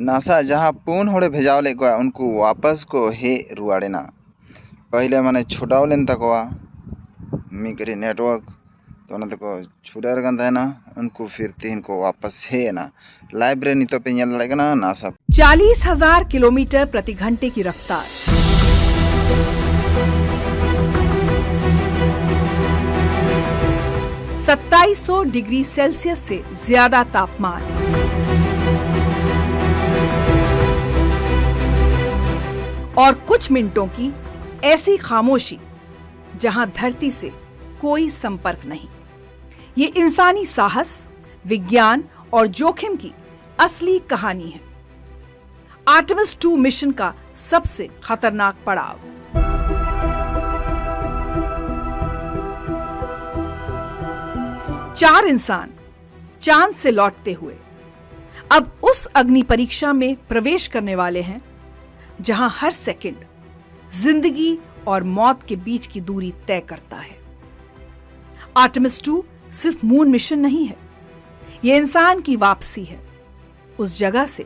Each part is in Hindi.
नासा जहाँ पुन होड़े भेजावले को उनको वापस को हे रुआड़ेना पहले माने छुड़ावलेन तकवा मिकरी नेटवर्क तो ना तको छुड़ार गंदा है ना उनको फिर तीन को वापस है ना लाइब्रेरी तो पे यल लगेगा ना नासा 40,000 किलोमीटर प्रति घंटे की रफ्तार, 2700 डिग्री सेल्सियस से ज्यादा तापमान, और कुछ मिनटों की ऐसी खामोशी जहां धरती से कोई संपर्क नहीं। ये इंसानी साहस, विज्ञान और जोखिम की असली कहानी है। आर्टेमिस 2 मिशन का सबसे खतरनाक पड़ाव। चार इंसान चांद से लौटते हुए अब उस अग्नि परीक्षा में प्रवेश करने वाले हैं जहां हर सेकंड जिंदगी और मौत के बीच की दूरी तय करता है। आर्टेमिस 2 सिर्फ मून मिशन नहीं है, यह इंसान की वापसी है उस जगह से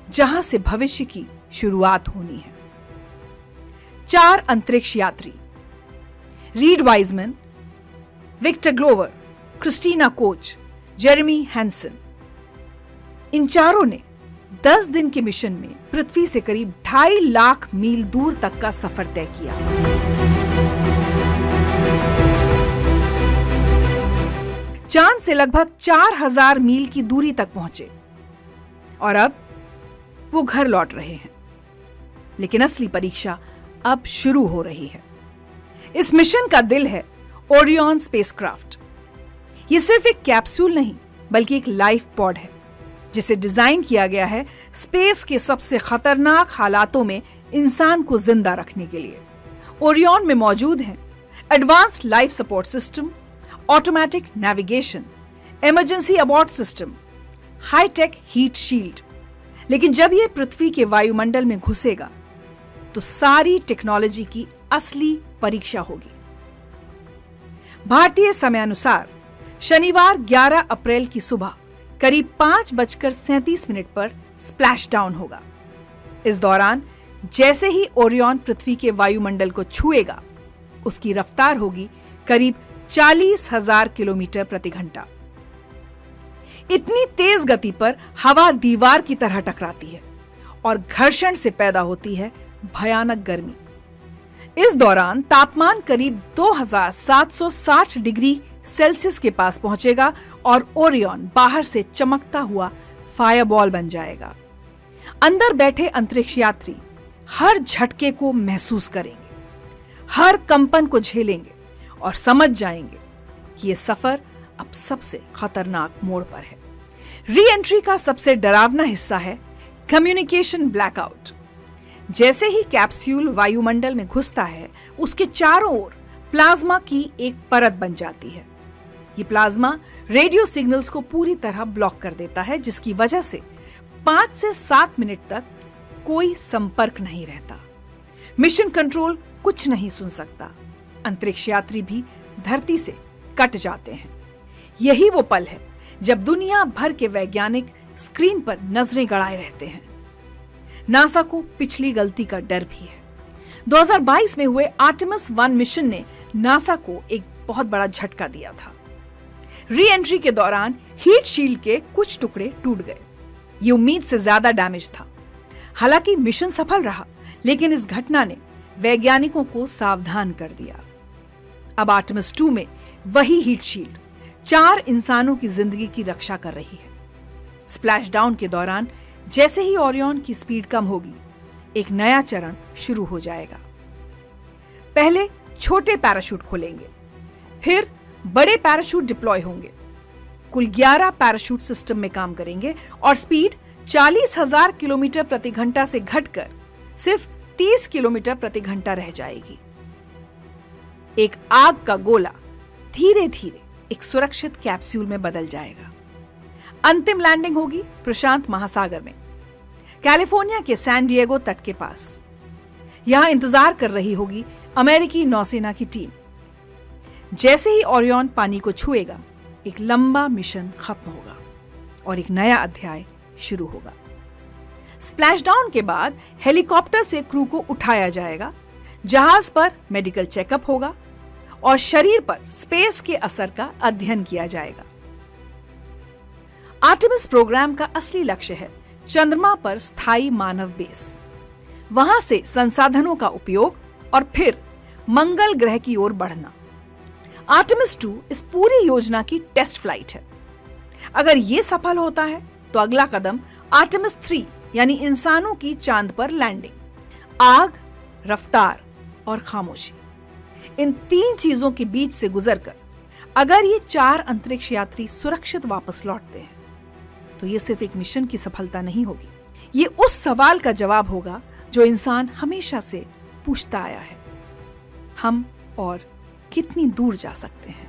जहां से भविष्य की शुरुआत होनी है। 4 अंतरिक्ष यात्री Reid Wiseman, Victor Glover, Christina Koch, Jeremy Hansen, इन चारों ने 10 दिन के मिशन में पृथ्वी से करीब 2.5 लाख मील दूर तक का सफर तय किया। चांद से लगभग 4,000 मील की दूरी तक पहुंचे और अब वो घर लौट रहे हैं। लेकिन असली परीक्षा अब शुरू हो रही है। इस मिशन का दिल है ओरियन स्पेसक्राफ्ट। ये सिर्फ एक कैप्सूल नहीं बल्कि एक लाइफ पॉड है जिसे डिजाइन किया गया है स्पेस के सबसे खतरनाक हालातों में इंसान को जिंदा रखने के लिए। ओरियन में मौजूद हैं advanced life support system, automatic navigation, emergency abort system, hi tech heat shield. लेकिन जब यह पृथ्वी के वायुमंडल में घुसेगा तो सारी टेक्नोलॉजी की असली परीक्षा होगी। भारतीय समयानुसार शनिवार 11 अप्रैल की सुबह करीब 5:37 पर स्प्लैश डाउन होगा। इस दौरान जैसे ही ओरियन पृथ्वी के वायुमंडल को छुएगा, उसकी रफ्तार होगी करीब 40,000 किलोमीटर प्रति घंटा। इतनी तेज गति पर हवा दीवार की तरह टकराती है और घर्षण से पैदा होती है भयानक गर्मी। इस दौरान तापमान करीब 2760 डिग्री सेल्सियस के पास पहुंचेगा और ओरियन बाहर से चमकता हुआ फायरबॉल बन जाएगा। अंदर बैठे अंतरिक्ष यात्री हर झटके को महसूस करेंगे, हर कंपन को झेलेंगे और समझ जाएंगे कि यह सफर अब सबसे खतरनाक मोड़ पर है। री एंट्री का सबसे डरावना हिस्सा है कम्युनिकेशन ब्लैकआउट। जैसे ही कैप्सूल वायुमंडल में घुसता है, उसके चारों ओर प्लाज्मा की एक परत बन जाती है। ये प्लाज्मा रेडियो सिग्नल्स को पूरी तरह ब्लॉक कर देता है, जिसकी वजह से 5 से 7 मिनट तक कोई संपर्क नहीं रहता। मिशन कंट्रोल कुछ नहीं सुन सकता। अंतरिक्ष यात्री भी धरती से कट जाते हैं। यही वो पल है जब दुनिया भर के वैज्ञानिक स्क्रीन पर नजरें गड़ाए रहते हैं। नासा को पिछली गलती का डर भी है। 2022 में हुए आर्टेमिस 1 मिशन ने नासा को एक बहुत बड़ा झटका दिया था। री एंट्री के दौरान हीट शील्ड के कुछ टुकड़े टूट गए। ये उम्मीद से ज्यादा डैमेज था। हालांकि मिशन सफल रहा, लेकिन इस घटना ने वैज्ञानिकों को सावधान कर दिया। अब आर्टेमिस 2 में वही हीट शील्ड 4 इंसानों की जिंदगी की रक्षा कर रही है। स्प्लैश डाउन के दौरान जैसे ही ओरियन की स्पीड कम होगी, एक नया चरण शुरू हो जाएगा। पहले छोटे पैराशूट खोलेंगे, फिर बड़े पैराशूट डिप्लॉय होंगे। कुल 11 पैराशूट सिस्टम में काम करेंगे और स्पीड 40,000 किलोमीटर प्रति घंटा से घटकर सिर्फ 30 किलोमीटर प्रति घंटा रह जाएगी। एक आग का गोला धीरे धीरे एक सुरक्षित कैप्सूल में बदल जाएगा। अंतिम लैंडिंग होगी प्रशांत महासागर में, कैलिफोर्निया के सैन डिएगो तट के पास। यहां इंतजार कर रही होगी अमेरिकी नौसेना की टीम। जैसे ही ओरियन पानी को छुएगा, एक लंबा मिशन खत्म होगा और एक नया अध्याय शुरू होगा। स्प्लैशडाउन के बाद हेलीकॉप्टर से क्रू को उठाया जाएगा, जहाज पर मेडिकल चेकअप होगा और शरीर पर स्पेस के असर का अध्ययन किया जाएगा। आर्टेमिस प्रोग्राम का असली लक्ष्य है चंद्रमा पर स्थायी मानव बेस, वहां से संसाधनों का उपयोग और फिर मंगल ग्रह की ओर बढ़ना। आर्टेमिस 2 इस पूरी योजना की टेस्ट फ्लाइट है। अगर यह सफल होता है तो अगला कदम आर्टेमिस 3 यानी इंसानों की चांद पर लैंडिंग। आग, रफ्तार और खामोशी, इन 3 चीजों के बीच से गुजरकर अगर ये 4 अंतरिक्ष यात्री सुरक्षित वापस लौटते हैं तो ये सिर्फ एक मिशन की सफलता नहीं होगी, ये उस सवाल का जवाब होगा जो इंसान हमेशा से पूछता आया है, हम और कितनी दूर जा सकते हैं।